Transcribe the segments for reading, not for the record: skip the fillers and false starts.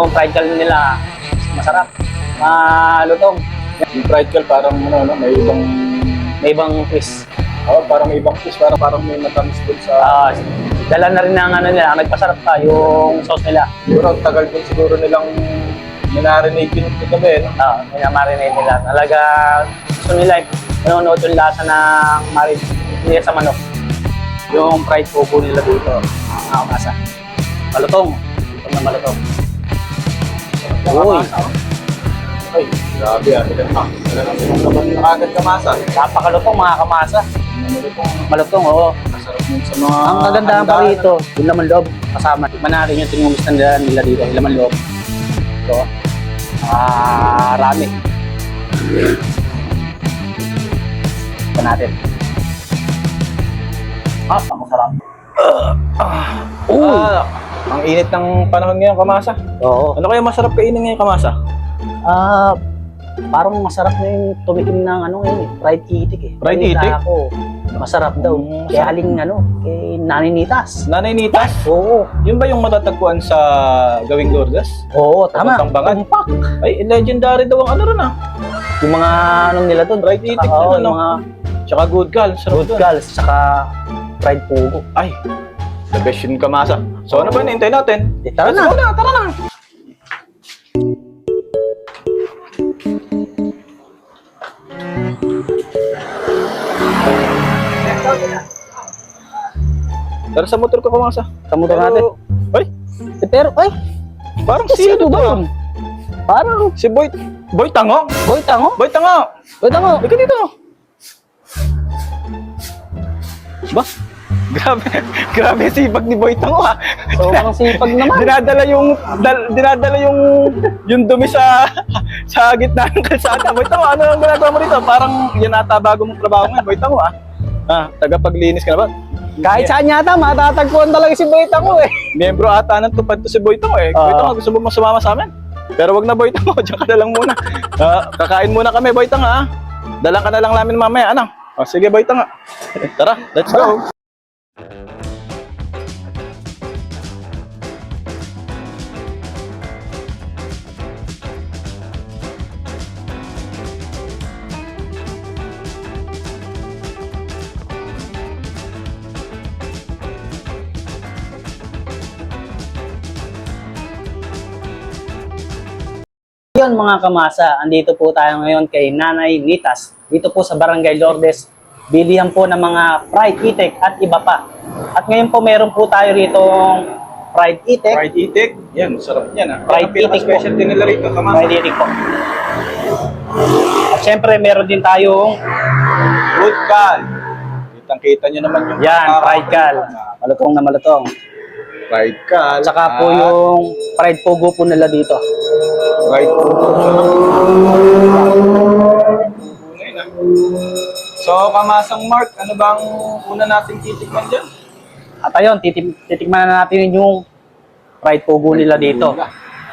Yung fried cal nila, masarap. Malutong. Yung fried cal parang May ibang twist. parang may ibang fish, parang may matamis doon sa Dala na rin ng ano nila, nagpasarap pa yung sauce nila. siguro ang tagal din siguro nilang minarinate yun ito gabi, no? Minamarinate nila. Talaga gusto nila, nanonood yung lasa ng marinade nila sa manok. Yung fried pogo nila dito, masa. Malutong. Malutong na malutong. Uy, Ay, grabe ah, talagang sinungkaban na agad kamasa. napakalutong mga kamasa. Malutong, oo. Masarap yun sa mga Ang kagandahan pa rito, yung laman loob kasama. Tikman natin yung tingumis na nila dito, yung laman loob. Ito, rami. Ito natin. Masarap. Ang init ng panahon ngayon kamasa. Oo. Ano kaya masarap kainin ngayon kamasa? Parang masarap na yung tumikim ng fried itik eh. Fried Balita itik? Ako, masarap daw. Kaya aling kay Nanay Nitas. Nanay Nitas? Oo. Yun ba yung matatagpuan sa Gawing Lourdes? Oo, tama. Papuntang Bangan? Tumpak. Ay, legendary daw ang ano ron ah. Yung mga nila doon. Fried itik Oo, na yung no? mga Tsaka good gal. Sarap good dun. gals, saka fried pogo. Ay, the best yun kamasa. So ano ba hinihintay natin? Tara Let's na. go na, tara na. Tara sa motor ko kamasa. Sa motor natin. Ay, Pero, ay, parang sino sino ba ba? yun? Parang, Si Boy Tango. boy, tango. Boy Tango. Boy, tango. Ika dito. Ba? Grabe, grabe sipag ni Boy Tango ha. Sobrang sipag naman. Dinadala yung dumi sa gitna ng kalsada. Boy Tango, ano ang ginagawa mo dito? Parang yan ata bago mong trabaho ngayon, Boy Tango ha. Tagapaglinis ka na ba? Kahit saan yata, matatagpuan talaga si Boy Tango eh. Miyembro ata ng tupad to si Boy Tango eh. Boy Tango, gusto mo sumama sa amin? Pero wag na Boy Tango, diyan ka na lang muna. Kakain muna kami Boy Tango ha. Dalang ka na lang namin mamaya, ano? Sige Boy Tango. Tara, let's go. Yun mga kamasa, andito po tayo ngayon kay Nanay Nitas. Dito po sa Barangay Lourdes, bilihan po ng mga fried itik at iba pa. At ngayon po meron po tayo rito fried itik. Fried itik. Yan, sarap yan ha. Fried itik po. Special din nila rito, kamasa. Fried itik po. At syempre meron din tayong Good cal. Kitang-kita nyo naman yung fried cal. Malutong na malutong. Fried cal. At saka po yung fried pogo po nila dito. Fried So, kamasang Mark, ano bang una nating titikman dyan? At ayun, titikman na natin yung fried pogo nila dito.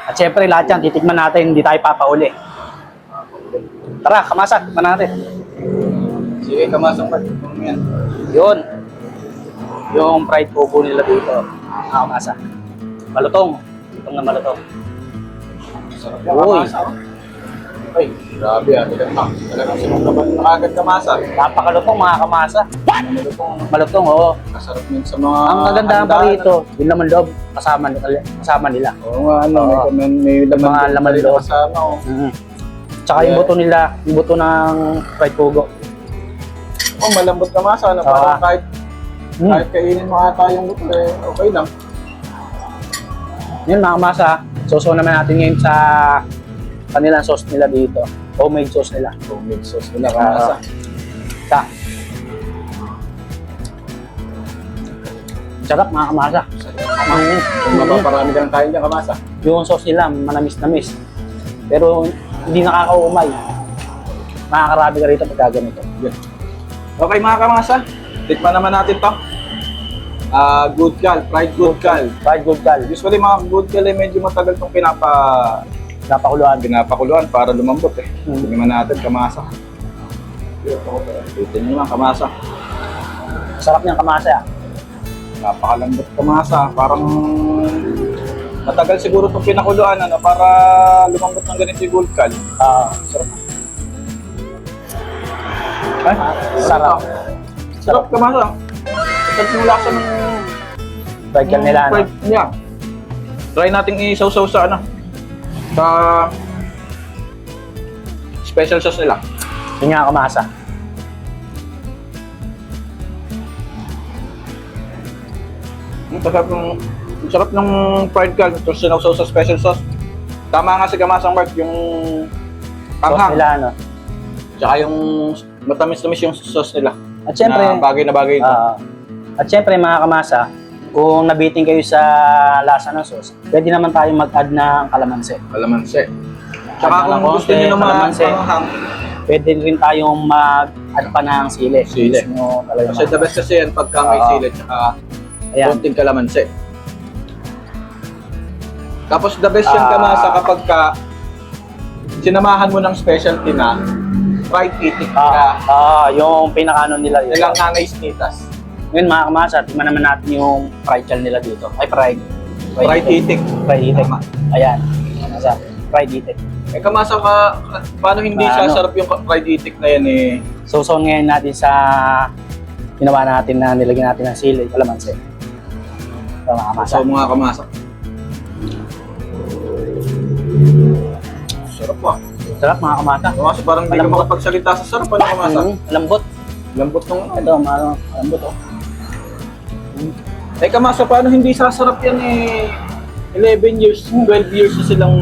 At syempre lahat yan, titikman natin, hindi tayo papauli. Tara, kamasa, tikman natin. Sige, kamasang Mark, ano yan? Yun. Yung fried pogo nila dito. Kamasa. Malutong. Malutong na malutong. Sarap yung Uy. kamasa. Ay, grabe ah. Talagang sinungkaban na agad kamasa. Napakalutong mga kamasa. Malutong, oo. Kasarap yun sa mga Ang kagandahan pa handaan, rito, yung laman loob, kasama nila. Oo nga, ano, Oo. may laman Mga laman din loob. kasama. Oh. Tsaka yung buto nila, yung buto ng fried pogo. Oh, malambot kamasa. Ano, Oo. parang kahit kainin mo ata yung buto, okay lang. Yun mga kamasa, soso naman natin ngayon sa kanilang sauce nila dito. Homemade sauce nila. Homemade sauce nila kamasa. Sarap mga kamasa. Mapaparami ka ng kain dyan kamasa. Yung sauce nila, manamis-namis. Pero hindi nakakaumay. Makakarami ka rito pagka ganito. Okay mga kamasa, tikman naman natin to. Good cal, fried good cal. Fried good cal. Usually mga good cal ay medyo matagal itong pinapakuluan para lumambot eh. Tingnan natin kamasa. Tingnan nyo lang kamasa. Sarap niyang kamasa. Napakalambot kamasa, parang Matagal siguro itong pinakuluan ano, para lumambot ng ganito yung gold cal. Sarap. Ay, Sarap. Sarap kamasa. Sarap yung lasa ng Fried cal nila, ano? fried niya. Try natin isaw-saw sa ano. Sa special sauce nila. Yun nga kamasa. Ang sarap ng fried cal. Tapos sinawsaw sa special sauce. Tama nga si Kamasang Mark, yung Sauce anghang. nila, ano? Tsaka yung matamis-tamis yung sauce nila. At syempre, Na bagay na bagay ito. at syempre mga kamasa, kung nabiting kayo sa lasa ng sauce, pwede naman tayo mag-add ng kalamansi. Kalamansi. Add Tsaka ng kung konti, gusto nyo naman kalamansi. anghang, Pwede rin tayong mag-add pa ng sili. Sili. Gusto nyo talaga kasi the best kasi yan pagka may Oo. sili tsaka Ayan. konting kalamansi. Tapos the best yan kamasa kapag ka sinamahan mo ng specialty na fried itik na yung pinakaano nila dito. nilang nanay snitas. Ngayon mga kamasa, tingnan naman natin yung fried cal nila dito. Ay, fried. Fried itik. Fried itik. Tama. Ayan. Kamasa, fried itik. Eh kamasa paano hindi Paano? sasarap yung fried itik na yan eh? So ngayon natin sa ginawa natin na nilagyan natin ng sili, kalamansi. So mga kamasa. So mga kamasa. Sarap pa. Sarap mga kamasa. Kamasa parang hindi ka Malambot. makapagsalita sa sarap ano kamasa. Lambot. Lambot ng ano. Ito, malambot oh. Eh kamasa paano hindi sasarap yan eh? 11 years, 12 years na silang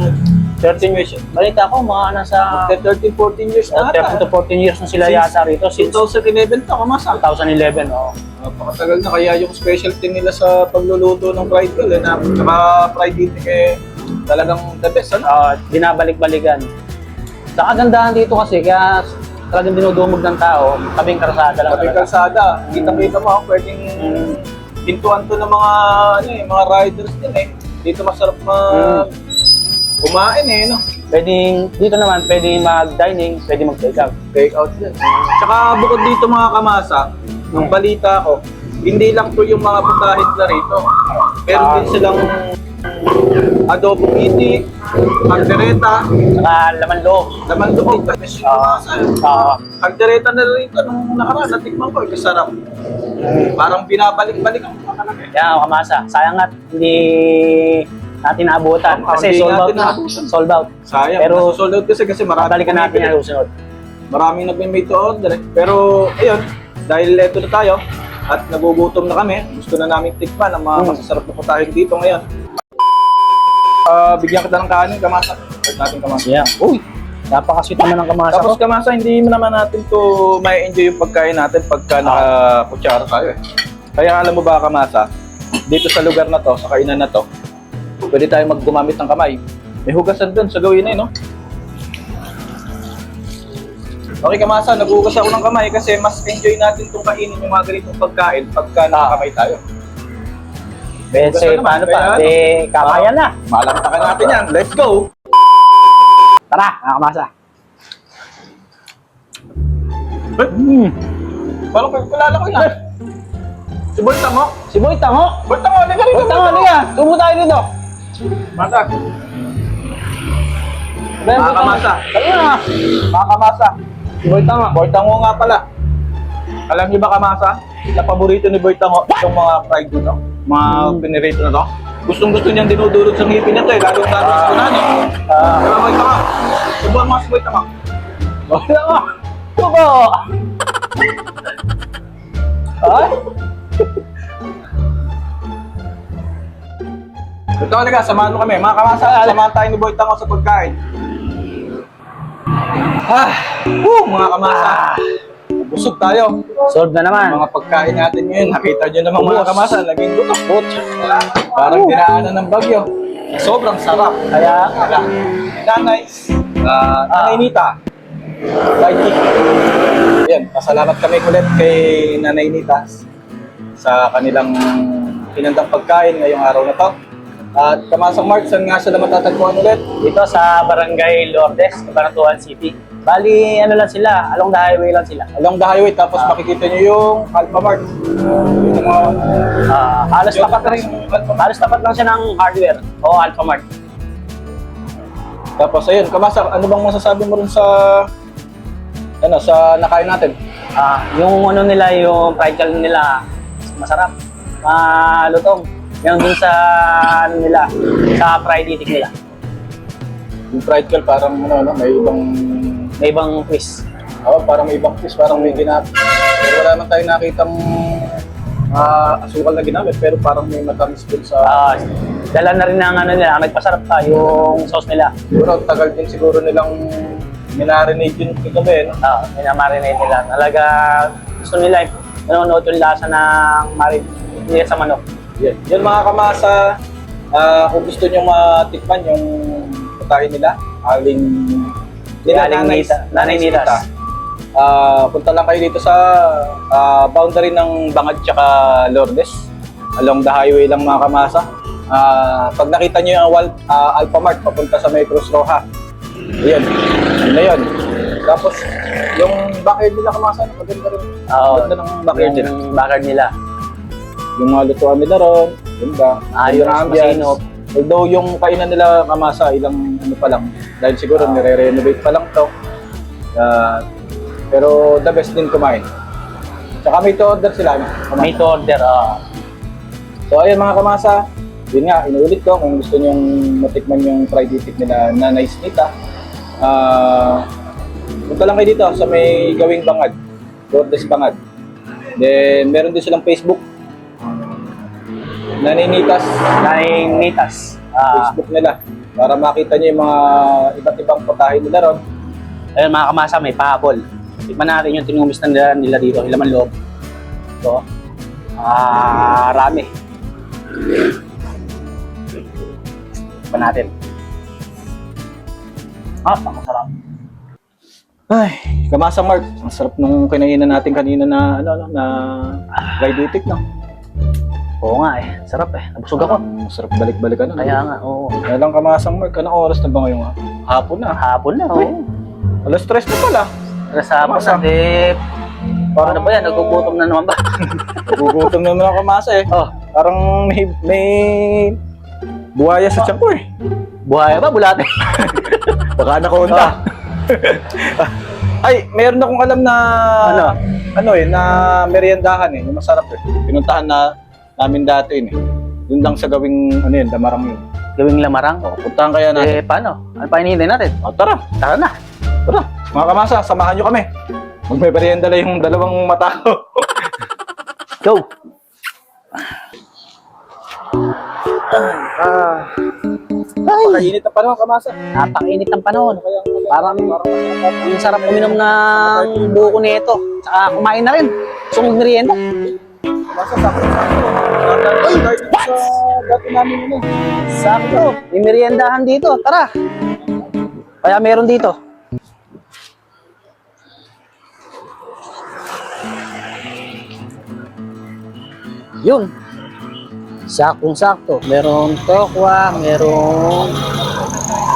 13 years. Balita ko, mga nasa 13, 14 years na 13 to 14 years na sila yata rito. Since 2011 to kamasa. 2011, oh. Napakatagal na kaya yung specialty nila sa pagluluto ng fried cal eh, na saka fried itik eh talagang the best ano? Binabalik-balikan. Sa kagandahan dito kasi, kaya talagang dinudumog ng tao, tabing karsada lang. Kapag talaga. kalsada, kita-kita mo pwedeng pintuan to ng mga ano eh, mga riders din eh. Dito masarap kumain eh, no? Pwedeng, dito naman, pwede mag-dining, pwede mag-take out. Take out din. Tsaka bukod dito mga kamasa, nung balita ko, hindi lang to yung mga putahit na rito. Meron din silang adobong itik, kaldereta, Saka laman loob. laman loob. Kasi yung kamasa, kaldereta na rito nung nakaraan, natikman ko, kasarap. Parang binabalik-balik ang mga kanang eh. Yan, kamasa. Sayang nga, hindi natin naabutan. Kasi Hindi sold out natin na. naabutan. Sold out. Sayang, Pero, pero sold out kasi marami. Babalikan natin yan susunod. Maraming nagme-made to order eh. Pero ayun, dahil eto na tayo at nagugutom na kami, gusto na namin tikman ang mga masasarap na putahe dito ngayon. Bigyan kita ng kanin, kamasa. Start natin kamasa. Yeah. Uy, napakasweet naman ng kamasa Tapos ko. kamasa, hindi naman natin to may enjoy yung pagkain natin pagka nakakutsara tayo eh. Kaya alam mo ba kamasa, dito sa lugar na to, sa kainan na to, pwede tayo maggumamit ng kamay. May hugasan dun sa gawin eh, no? Okay kamasa, naghugas ako ng kamay kasi mas enjoy natin itong kainin yung mga ganitong pagkain pagka nakakamay tayo. Kasi Hugasan naman, paano kaya pa? ano? Kamayan na. Malantakan natin yan. Let's go! Tara, mga kamasa. Parang kilala ko yan. Si Boy Tango. Si Boy Tango. Boy Tango, halika rito. Boy Tango, halika. Tubo tayo dito. Mata. Ben, Mga kamasa. Halika na. Mga kamasa. Si Boy Tango. Boy Tango nga pala. Alam niyo ba kamasa? Na paborito ni Boy Tango itong mga fried doon, no? Mga pinirito na to. Gustong-gusto niyang dinudulot sa ngipin niya to eh. Lalo sa kunan eh. Diba Boy Tango? Subuhan mo si Boy Tango. Boy Tango. Tubo. Ay? Ito talaga, samahan mo kami. Mga kamasa, samahan tayo ni Boy Tango sa pagkain. Mga kamasa. Busog tayo. Solve na naman. Mga pagkain natin ngayon, nakita nyo naman mga kamasa, naging gutok. Parang dinaanan ng bagyo. Sobrang sarap. Kaya, Nanay, Nanay Nita. Fried chicken. Yan, pasalamat kami ulit kay Nanay Nita sa kanilang pinandang pagkain ngayong araw na to. At Kamasang Mark, saan nga sila matatagpuan ulit? dito sa Barangay Lourdes, Cabanatuan City. Bali, ano lang sila, along the highway lang sila. Along the highway, tapos makikita nyo yung Alphamart. Yung mga... Halos Yung tapat lang, yung Alphamart. halos tapat lang siya ng hardware o Alphamart. Tapos ayun, Kamasa, ano bang masasabi mo rin sa... Ano, sa nakain natin? Yung ano nila, yung fried chicken nila, masarap. Malutong. Yung dun sa ano nila, sa fried itik nila. Yung fried kale parang ano, may ibang... May ibang twist. Parang may ibang fish, parang may ginamit. Pero wala naman tayong nakitang asukal na ginamit, pero parang may matamis din sa... Dala na rin ng ano nila, nagpasarap pa yung sauce nila. Siguro, tagal din siguro nilang minarinate yun kagabi, no? Minamarinate nila. Talaga gusto nila, nanonood yung lasa ng marinate nila sa manok. Yan. Yan mga Kamasa, kung gusto nyo matikman yung putahe nila, Nanay Nitas. Punta lang kayo dito sa boundary ng Bangad tsaka Lourdes. Along the highway lang mga Kamasa. Pag nakita nyo yung Alphamart, papunta sa may Cruz Roja. Ayan, yun na yun. Tapos, yung backyard nila Kamasa, maganda rin. Maganda ng backyard nila. Yung backyard nila. Yung mga lutuan nila ron, ganda. Ayos, masinop. Although yung kainan nila Kamasa, ilang ano pa lang. Dahil siguro nire-renovate pa lang to. Pero the best din kumain. Tsaka may to-order sila. No? May to order. So ayun mga Kamasa, yun nga, inuulit ko kung gusto nyong matikman yung fried itik nila Nanay Nita. Punta lang kayo dito sa may Gawing Bangad, Lourdes Bangad. Then meron din silang Facebook. Nanay Nitas. Nanay Nitas. Facebook nila para makita niyo yung mga iba't ibang putahe nila ron. Ayun mga Kamasa, may pahabol. Tikman natin yung tinumis na nila dito, ilaman loob. So, rami. Tikman natin. Masarap. Ay, Kamasa Mark, ang sarap nung kinainan natin kanina na na fried itik, no? Oo nga sarap nabusog ako. Sarap balik-balikan. Kaya nga, oo. Kaya lang Kamasa Mark, anong oras na ba ngayon? Hapon na. Hapon na, oo. Alas 3 na pala. Alas hapon na, ano ba yan? Nagugutom na naman ba? Nagugutom na naman ako Kamasa Parang may buhaya sa tiyan ko Buhaya ba? Bulate? Baka nakonda. Ay, meron akong alam na na meriendahan yung masarap Pinuntahan namin dati Yun lang sa gawing Damarang yun. Gawing Lamarang? Puntahan kaya natin. Paano? Ano pa hinihintay natin? Tara. Tara na. Tara. Mga Kamasa, samahan nyo kami. Magme-merienda lang yung dalawang mata ko. Go! Napakainit na panahon, Kamasa. Napakainit ng panahon. Parang ang sarap uminom ng buko nito. Tsaka kumain na rin. Gusto mong merienda. Kamasa, sakto-sakto. What? Dati namin yun Sakto. May meriendahan dito. Tara. Kaya meron dito. Yun. Saktong-sakto. Meron tokwa, meron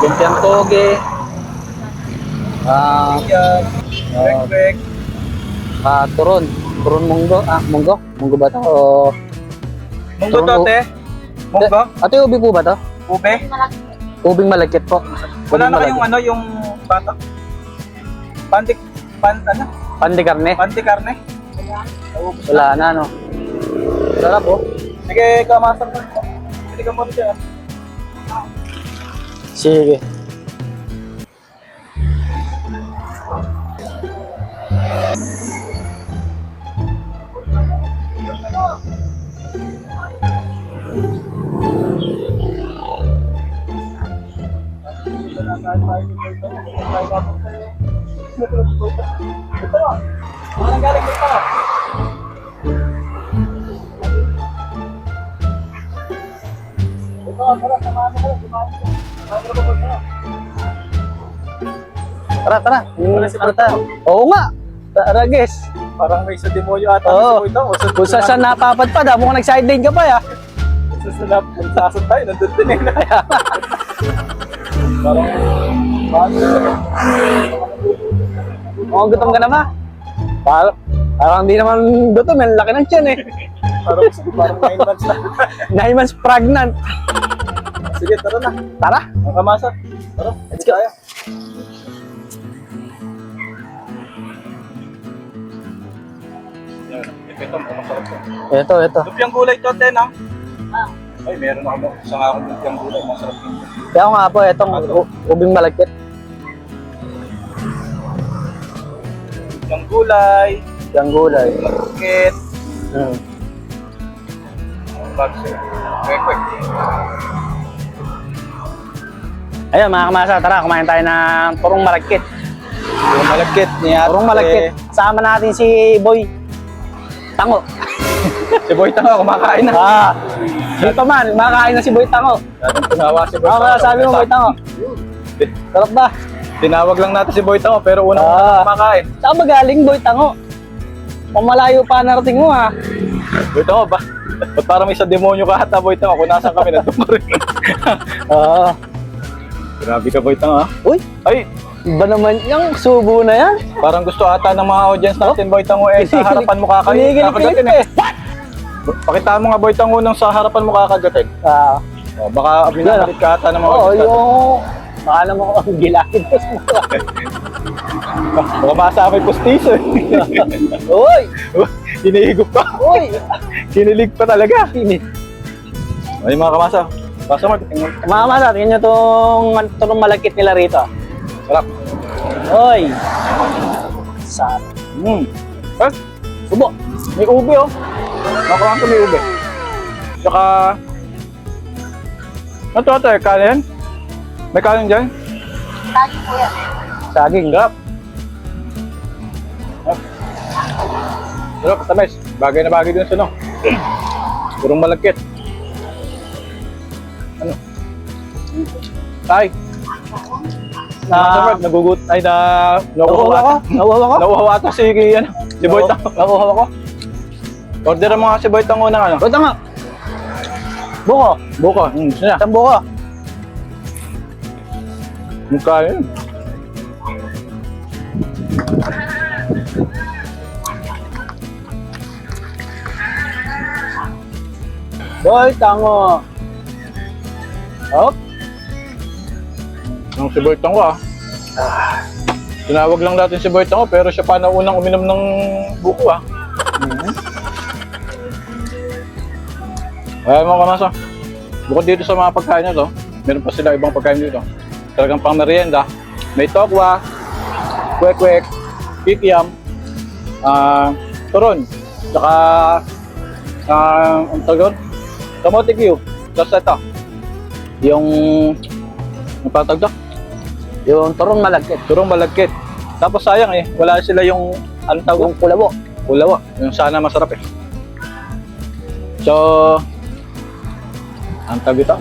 lumpiang toge, Kwek-kwek. turon. Turon munggo. Munggo? Munggo ba ito? O... Munggo to, te? Munggo? Ate, ubi po ba ito? Ube? Ubing malagkit po. Wala na kayong yung bata? Pandi karne? Panti karne? Wala na, no? Sarap po. Sige, Kamasa. Sige ka muna dyan. Sige. Tara. Ano tayo? Oo nga. Tara, guys. Parang may sa demonyo ata. Oo. Kung saan napapadpad, mukhang nag-sideline ka pa, ya. Kung saan tayo, nandun din Oh, gutom ka na ba? Parang hindi naman gutom, ang laki ng tiyan eh. Parang 9 months na. 9 months pregnant. Sige, tara na. Tara. Ang kamasa. Tara, let's go. Yan, ito, masarap to. Ito. Lupyang gulay to, Ten, ha? Ay, meron ako. Isang akong lupyang gulay, masarap yun. Kaya nga po, itong ubing malagkit. Lupyang gulay, Yung gulay. market, bagso, kwek-kwek. Ayun mga kamasa, tara kumain tayo ng turong malagkit. Yung malagkit niya. Turong malagkit. Sama natin si Boy Tango. Si Boy Tango, kumakain na. Dito man, kumakain na si Boy Tango. Dating tumawa si Boy Ano Tango. kaya sabi mo Boy Tango? Sarap ba? Tinawag lang natin si Boy Tango, pero unang kumakain. Saan ba galing Boy Tango? Pamalayo pa narating mo ha. Boy Tango ba? Ba't parang may sa demonyo ka ata, Boy Tango? Kung nasan kami, nandun ka rin. Oo. Grabe ka, Boy Tango, ha? Uy, Ay, iba naman yung subo na yan. parang gusto ata ng mga audience natin, Boy Tango, sa harapan mo Kinikilig kakagatin, eh. Pakita mo nga, Boy Tango, nang sa harapan mo kakagatin. Baka binabalik ka ata ng mga Oo, audience natin. yung... Baka naman ko ang gilakid mo sa mukha. Baka masama yung pustiso, eh. Uy! Hinihigop ka. Uy! Kinilig pa talaga. Ay, mga kamasa. Pasa mo. Mga kamasa, tingnan nyo itong malagkit nila rito. Sarap. Uy! Sarap. Eh, Subo! may ube, oh. Nakaraan ko may ube. Tsaka... Ito, kanin? May kanin dyan? Saging po yan. Saging. Sarap. Sarap, tamis. Bagay na bagay dun sa no. Purong malagkit. Ano? Tay. Nagugut. Ay, Nauuhaw ako? Nauuhaw ako? Nauuhaw ata si Boy Tango. Nauuhaw ako? Order mo nga si Boy Tango ng ano? Ba't nga? Buko. Buko. Sina? Isang buko. Mukha yun. Boy Tango. Oh. Ang si Boy Tango, ah. Tinawag lang natin si Boy Tango, pero siya pa na unang uminom ng buko, ah. Ay, mga kamasa. Bukod dito sa mga pagkain nito, meron pa sila ibang pagkain dito. Talagang pang merienda. May tokwa, kwek-kwek, kikiam, turon, tsaka, ang tawag doon? Kamote cube. Tapos ito, yung, ang patag doon? Yung turong malagkit. Turong malagkit. Tapos sayang eh, wala sila yung, anong tawag? Yung kulabo. Kulawa. Yung sana masarap eh. So, ang tawag ito?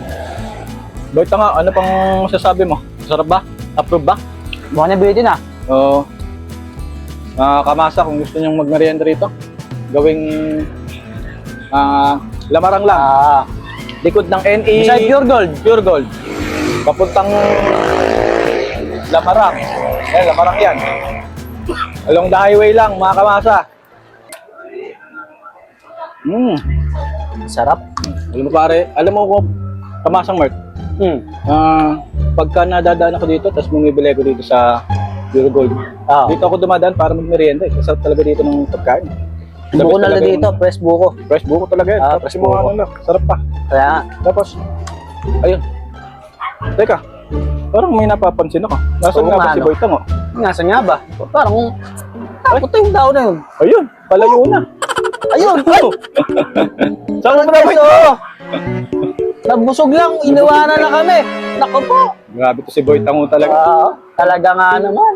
Boy Tango, ano pang sasabi mo? Masarap ba? Approve ba? Mukhang nabitin ah. O, kamasa kung gusto nyong magmerienda rito, gawing lamarang lang. Likod ng NE. Beside Pure Gold. Pure Gold. Papuntang Lamarang. Lamarang yan. Along the highway lang, mga kamasa. Sarap. Alam mo pare, alam mo kung kamasang Mark, pagka nadadaan ako dito, tapos bumibili ako dito sa Pure Gold. Dito ako dumadaan para magmerienda eh. Kasarap talaga dito ng pagkain. Buko na lang dito, fresh buko. Fresh buko talaga yan. Tapos fresh yung mga buko. ano, sarap pa. Kaya, Tapos, ayun. Teka, parang may napapansin ako. Nasaan Oo nga ba nga, si no? Boy Tango? nasa nga ba? Parang, puto yung tao na yun. Ayun, palayo na. Ayun! Ay! Saan mo na Boy? Oo! Nabusog lang, iniwanan na kami. Naku po! Grabe to si Boy Tango talaga. Talaga nga naman.